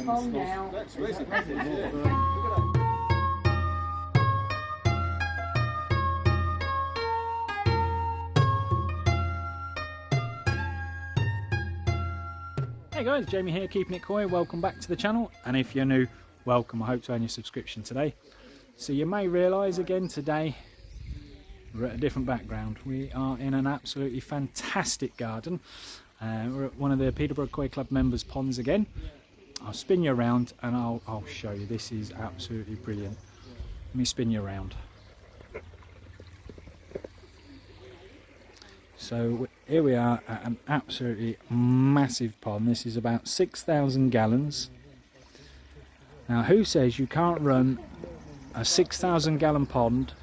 Calm down. Hey guys, Jamie here, keeping it koi. Welcome back to the channel, and if you're new, welcome. I hope to earn your subscription today. So you may realise again today we're at a different background. We are in an absolutely fantastic garden. We're at one of the Peterborough Koi Club members' ponds again. I'll spin you around and I'll show you. This is absolutely brilliant. Let me spin you around. So here we are at an absolutely massive pond. This is about 6,000 gallons. Now who says you can't run a 6,000 gallon pond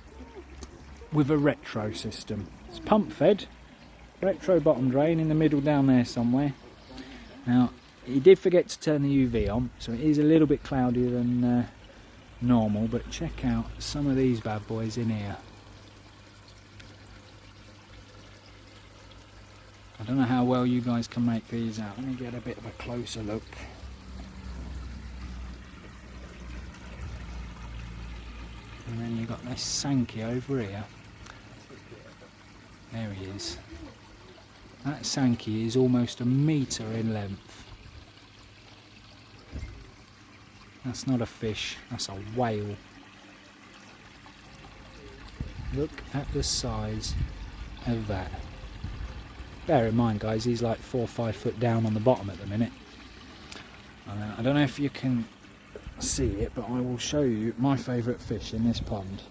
with a retro system? It's pump fed, retro bottom drain in the middle down there somewhere. Now he did forget to turn the UV on, so it is a little bit cloudier than normal, but check out some of these bad boys in here. I don't know how well you guys can make these out. Let me get a bit of a closer look. And then you've got this Sankey over here. There he is. That Sankey is almost a metre in length. That's not a fish, that's a whale. Look at the size of that. Bear in mind guys, he's like 4 or 5 foot down on the bottom at the minute. I don't know if you can see it, but I will show you my favourite fish in this pond.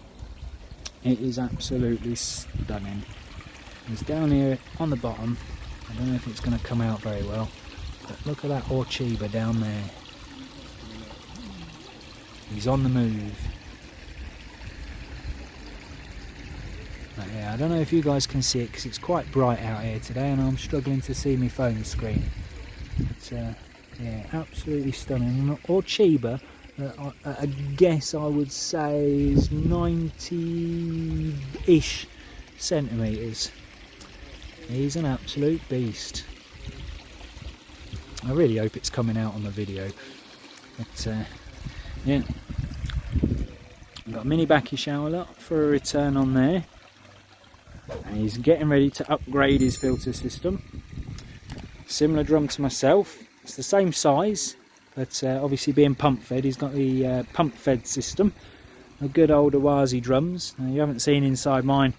It is absolutely stunning. It's down here on the bottom. I don't know if it's going to come out very well, but look at that Orchiba down there. He's on the move. Yeah, I don't know if you guys can see it because it's quite bright out here today and I'm struggling to see my phone screen. But yeah, absolutely stunning. Orchiba, I guess I would say is 90-ish centimetres. He's an absolute beast. I really hope it's coming out on the video. But yeah, got a mini Bakki shower lot for a return on there. And he's getting ready to upgrade his filter system. Similar drum to myself. It's the same size, but obviously being pump fed, he's got the pump fed system. A good old oase drums. Now, you haven't seen inside mine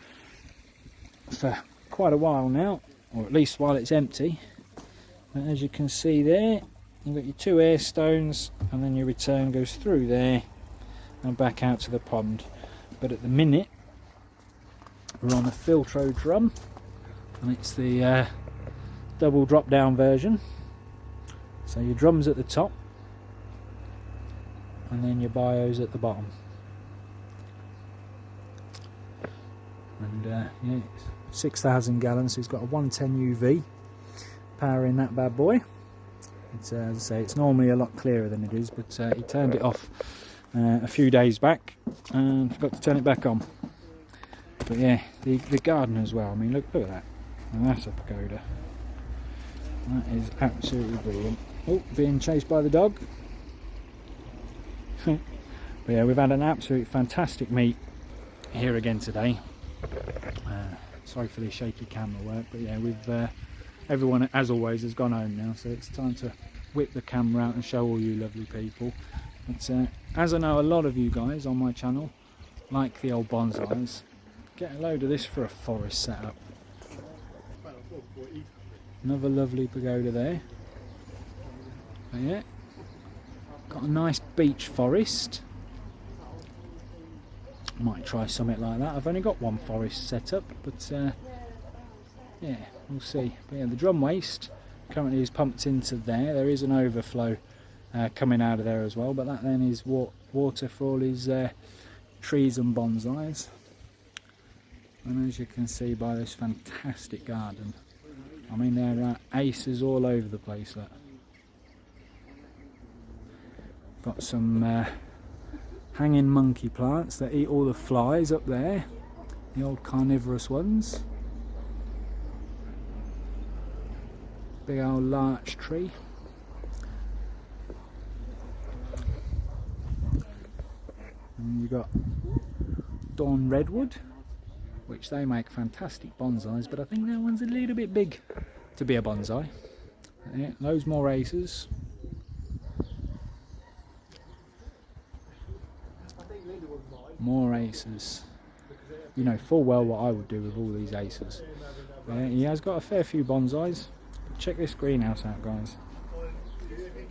for quite a while now, or at least while it's empty. But as you can see there, you've got your 2 air stones, and then your return goes through there and back out to the pond. But at the minute we're on the filtro drum, and it's the double drop down version. So your drum's at the top and then your bios at the bottom. And yeah, it's 6,000 gallons, so it's got a 110 UV power in that bad boy. It's, as I say, it's normally a lot clearer than it is, but he turned it off a few days back and forgot to turn it back on. But yeah, the garden as well. I mean, look at that. And that's a pagoda. That is absolutely brilliant. Oh, being chased by the dog. But yeah, we've had an absolute fantastic meet here again today. Sorry for the shaky camera work, but yeah, we've everyone, as always, has gone home now, so it's time to whip the camera out and show all you lovely people. But as I know a lot of you guys on my channel like the old bonsais, get a load of this for a forest setup. Another lovely pagoda there. But yeah, got a nice beech forest. Might try something like that. I've only got one forest set up, but yeah, we'll see. But yeah, the drum waste currently is pumped into there. There is an overflow coming out of there as well, but that then is water for all his trees and bonsais. And as you can see by this fantastic garden, I mean, there are aces all over the place. Look. Got some hanging monkey plants that eat all the flies up there, the old carnivorous ones. big old larch tree. And you've got Dawn Redwood, which they make fantastic bonsais, but I think that one's a little bit big to be a bonsai. Yeah, those more aces. More aces. You know full well what I would do with all these aces. He has got a fair few bonsais. Check this greenhouse out, guys.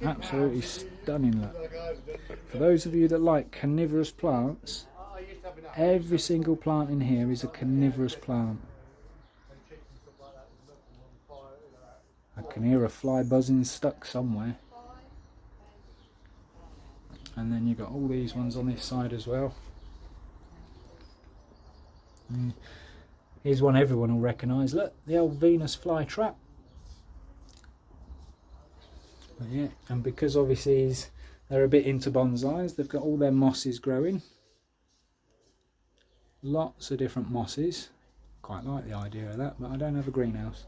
Absolutely stunning look. For those of you that like carnivorous plants, every single plant in here is a carnivorous plant. I can hear a fly buzzing stuck somewhere. And then you've got all these ones on this side as well. Here's one everyone will recognise. Look, the old Venus flytrap. But yeah, and because obviously they're a bit into bonsais, they've got all their mosses growing. Lots of different mosses. Quite like the idea of that, but I don't have a greenhouse.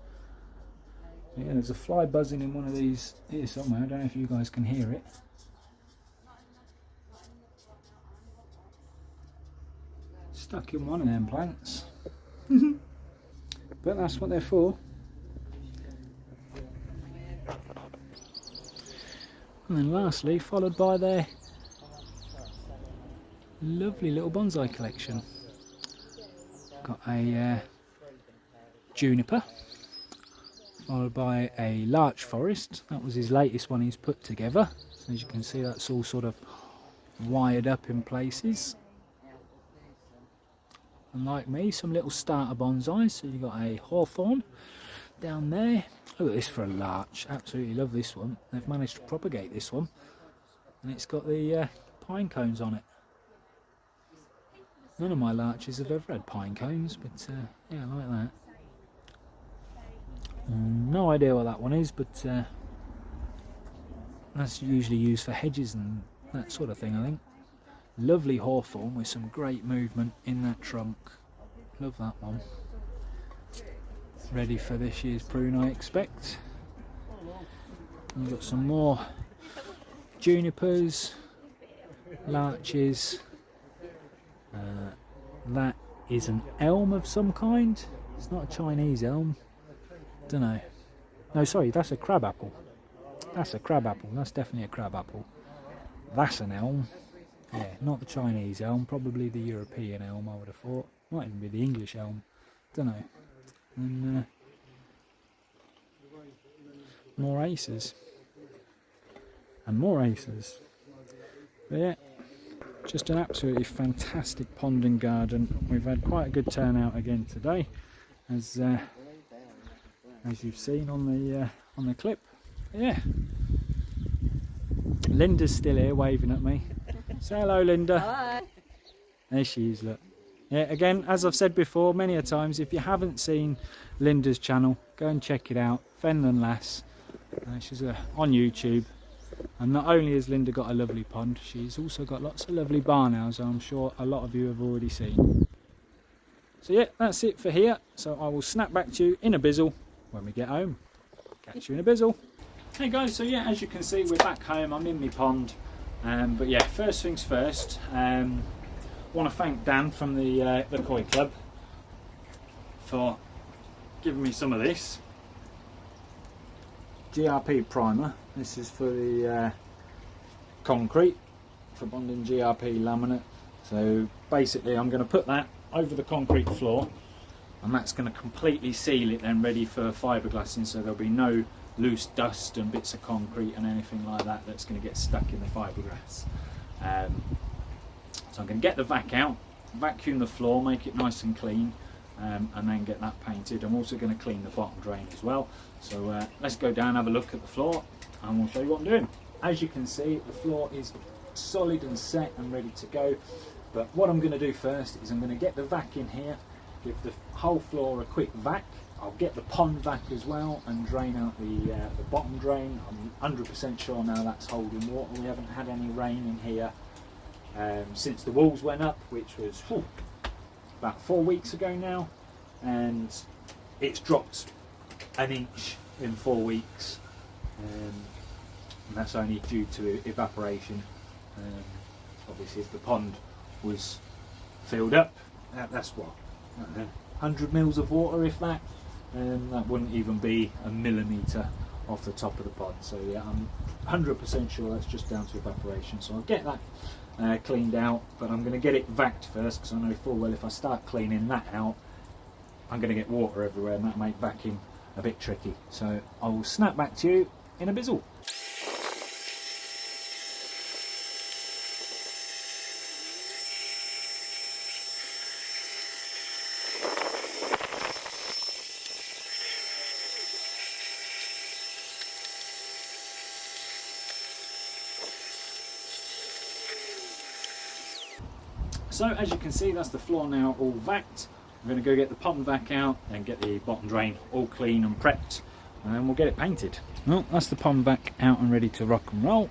Yeah, there's a fly buzzing in one of these here somewhere. I don't know if you guys can hear it. Stuck in one of them plants. But that's what they're for. And then lastly, followed by their lovely little bonsai collection. Got a juniper, followed by a larch forest. That was his latest one he's put together. So as you can see, that's all sort of wired up in places. And like me, some little starter bonsais. So you've got a hawthorn down there. Look at this for a larch. Absolutely love this one. They've managed to propagate this one. And it's got the pine cones on it. None of my larches have ever had pine cones, but yeah, I like that. No idea what that one is, but that's usually used for hedges and that sort of thing, I think. Lovely hawthorn with some great movement in that trunk. Love that one. Ready for this year's prune, I expect. We've got some more junipers, larches. That is an elm of some kind. It's not a Chinese elm. Don't know. No, sorry, that's a crabapple. That's a crabapple. That's definitely a crabapple. That's an elm. Yeah, not the Chinese elm. Probably the European elm, I would have thought. Might even be the English elm. Don't know. And more aces. And more aces. But yeah, just an absolutely fantastic pond and garden. We've had quite a good turnout again today, as you've seen on the clip. Yeah, Linda's still here waving at me. Say hello, Linda. Hi. There she is. Look. Yeah, again, as I've said before many a times, if you haven't seen Linda's channel, go and check it out. Fenland Lass. She's on YouTube. And not only has Linda got a lovely pond, she's also got lots of lovely barn owls, I'm sure a lot of you have already seen. So yeah, that's it for here. So I will snap back to you in a bizzle when we get home. Catch you in a bizzle. Hey guys, so yeah, as you can see, we're back home. I'm in my pond. But yeah, first things first. Want to thank Dan from the Koi Club for giving me some of this GRP primer. This is for the concrete, for bonding GRP laminate. So basically I'm going to put that over the concrete floor, and that's going to completely seal it then, ready for fiberglassing, so there'll be no loose dust and bits of concrete and anything like that that's going to get stuck in the fiberglass. So I'm going to get the vac out, vacuum the floor, make it nice and clean, and then get that painted. I'm also going to clean the bottom drain as well. So let's go down, have a look at the floor, and we'll show you what I'm doing. As you can see, the floor is solid and set and ready to go. But what I'm going to do first is I'm going to get the vac in here, give the whole floor a quick vac. I'll get the pond vac as well and drain out the bottom drain. I'm 100% sure now that's holding water. We haven't had any rain in here since the walls went up, which was about 4 weeks ago now, and it's dropped an inch in 4 weeks, and that's only due to evaporation. Obviously, if the pond was filled up, that's what, I don't know, 100 mils of water, if that, that wouldn't even be a millimetre off the top of the pond. So yeah, I'm 100% sure that's just down to evaporation. So I'll get that cleaned out, but I'm going to get it vacked first, because I know full well if I start cleaning that out, I'm going to get water everywhere, and that'll make vacuum a bit tricky. So I will snap back to you in a bizzle. So as you can see, that's the floor now all vacked. I'm going to go get the pond vac out and get the bottom drain all clean and prepped, and then we'll get it painted. Well, that's the pond vac out and ready to rock and roll.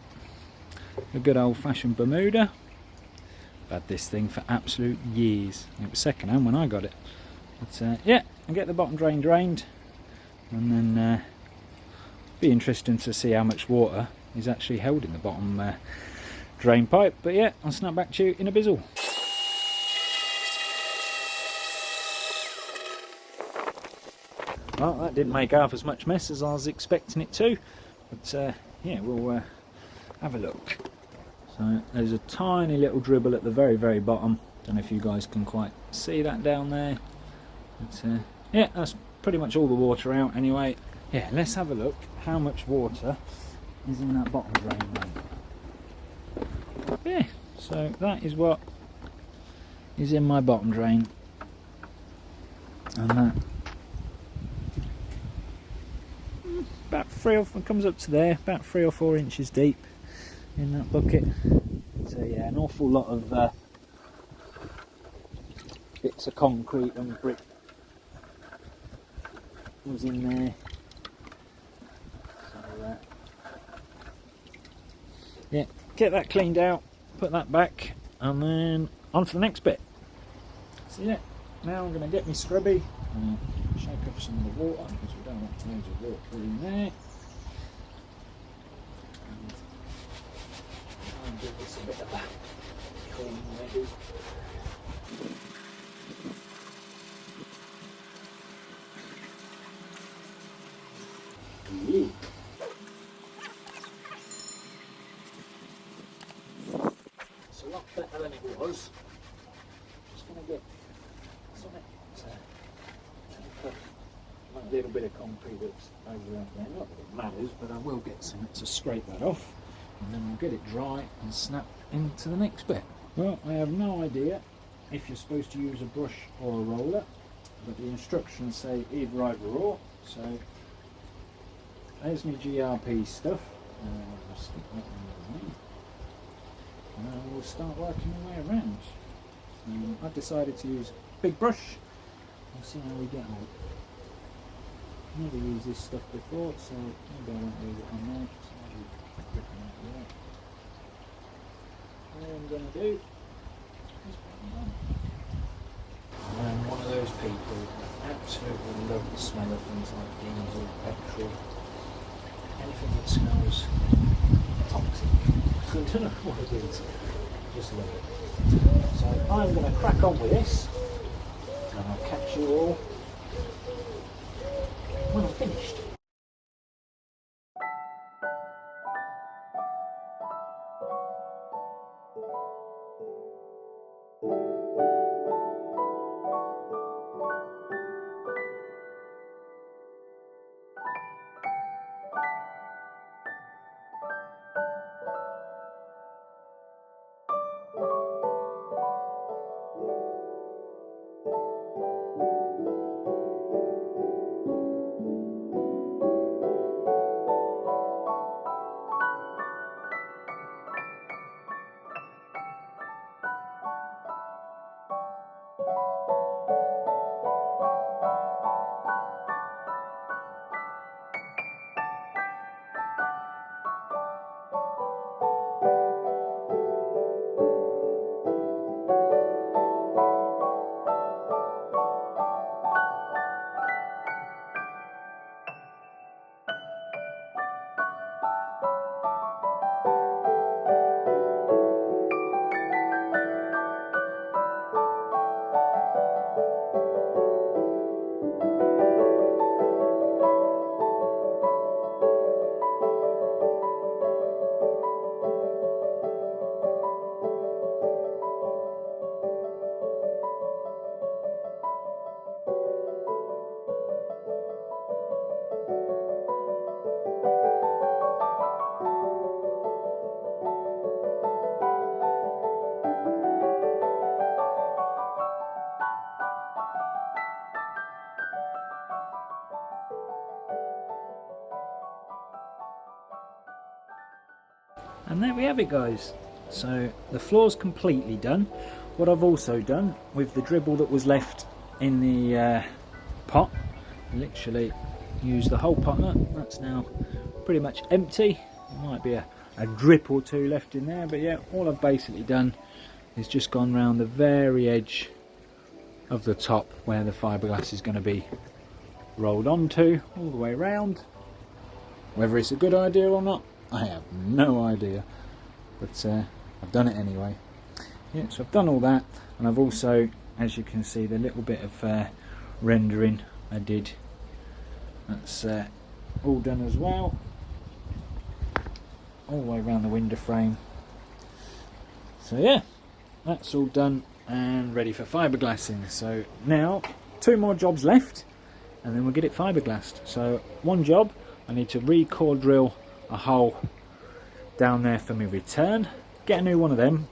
A good old-fashioned Bermuda. I've had this thing for absolute years. It was second hand when I got it. But yeah, and get the bottom drain drained, and then be interesting to see how much water is actually held in the bottom drain pipe. But yeah, I'll snap back to you in a bizzle. Well, that didn't make half as much mess as I was expecting it to, but yeah, we'll have a look. So there's a tiny little dribble at the very bottom. Don't know if you guys can quite see that down there, but yeah, that's pretty much all the water out anyway. Yeah, let's have a look how much water is in that bottom drain then. Yeah, so that is what is in my bottom drain, and that about comes up to there, about 3 or 4 inches deep in that bucket. So yeah, an awful lot of bits of concrete and brick was in there. So yeah, get that cleaned out, put that back, and then on to the next bit. So yeah, now I'm going to get me scrubby, shake off some of the water, because we don't want loads of water in there. And give this a bit of a clean ready. Ooh. It's a lot better than it was. Just going to get some a little bit of concrete that's over out there. Not that it matters, but I will get some to scrape that off, and then we'll get it dry and snap into the next bit. Well, I have no idea if you're supposed to use a brush or a roller, but the instructions say either or. So there's my GRP stuff. I'll stick that in there, and we'll start working our way around. I've decided to use a big brush. We'll see how we get on. Never used this stuff before, so maybe I won't leave it on there. So all I'm going to do is put it on. I'm one of those people that absolutely love the smell of things like diesel, petrol, anything that smells toxic. I don't know what it is, just love it. So I'm going to crack on with this, and I'll catch you all when I'm finished. And there we have it, guys. So the floor's completely done. What I've also done with the dribble that was left in the pot, literally used the whole pot up. That's now pretty much empty. There might be a drip or two left in there, but yeah, all I've basically done is just gone round the very edge of the top where the fiberglass is going to be rolled onto, all the way around. Whether it's a good idea or not, I have no idea, but I've done it anyway. Yeah, so I've done all that, and I've also, as you can see, the little bit of rendering I did, that's all done as well, all the way around the window frame. So yeah, that's all done and ready for fiberglassing. So now 2 more jobs left and then we'll get it fiberglassed. So one job, I need to re-core drill a hole down there for my return, get a new one of them,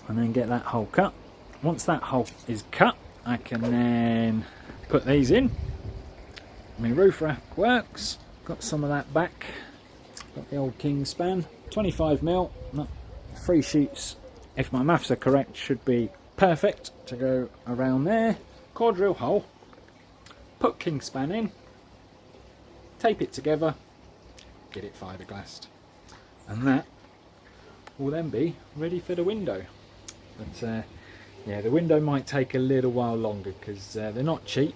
and then get that hole cut. Once that hole is cut, I can then put these in. My roof rack works, got some of that back, got the old king span, 25mm, 3 sheets, if my maths are correct, should be perfect to go around there. Core drill hole, put king span in, tape it together, get it fiberglassed, and that will then be ready for the window. But yeah, the window might take a little while longer because they're not cheap.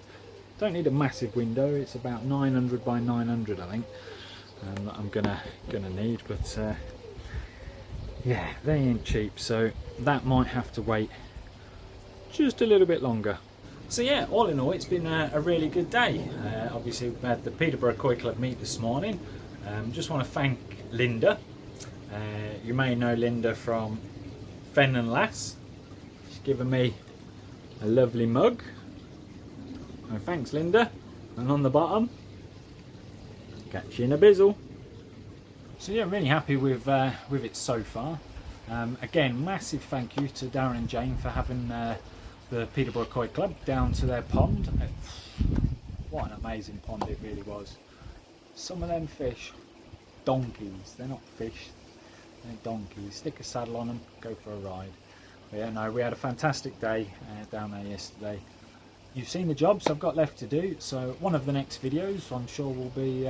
Don't need a massive window, it's about 900 by 900 I think that I'm gonna need, but yeah, they ain't cheap, so that might have to wait just a little bit longer. So yeah, all in all, it's been a really good day. Obviously we've had the Peterborough Koi Club meet this morning. Just want to thank Linda. You may know Linda from Fen and Lass. She's given me a lovely mug. So thanks, Linda. And on the bottom, catch you in a bizzle. So yeah, really happy with it so far. Again, massive thank you to Darren and Jane for having the Peterborough Koi Club down to their pond. What an amazing pond it really was. Some of them fish, donkeys. They're not fish, they're donkeys. Stick a saddle on them, go for a ride. But yeah, no, we had a fantastic day down there yesterday. You've seen the jobs I've got left to do, so one of the next videos I'm sure will be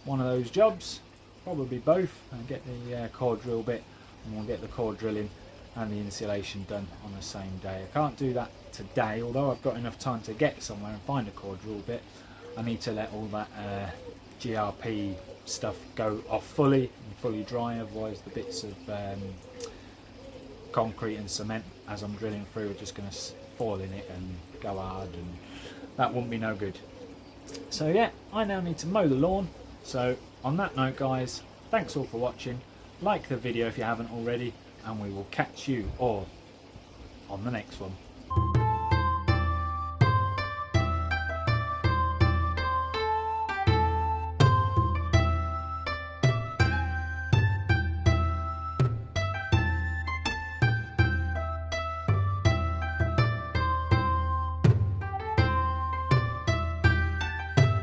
one of those jobs, probably both, and get the core drill bit, and we'll get the core drilling and the insulation done on the same day. I can't do that today, although I've got enough time to get somewhere and find a core drill bit. I need to let all that GRP stuff go off fully and fully dry, otherwise the bits of concrete and cement as I'm drilling through are just going to fall in it and go hard, and that wouldn't be no good. So yeah, I now need to mow the lawn. So on that note, guys, thanks all for watching. Like the video if you haven't already, and we will catch you all on the next one.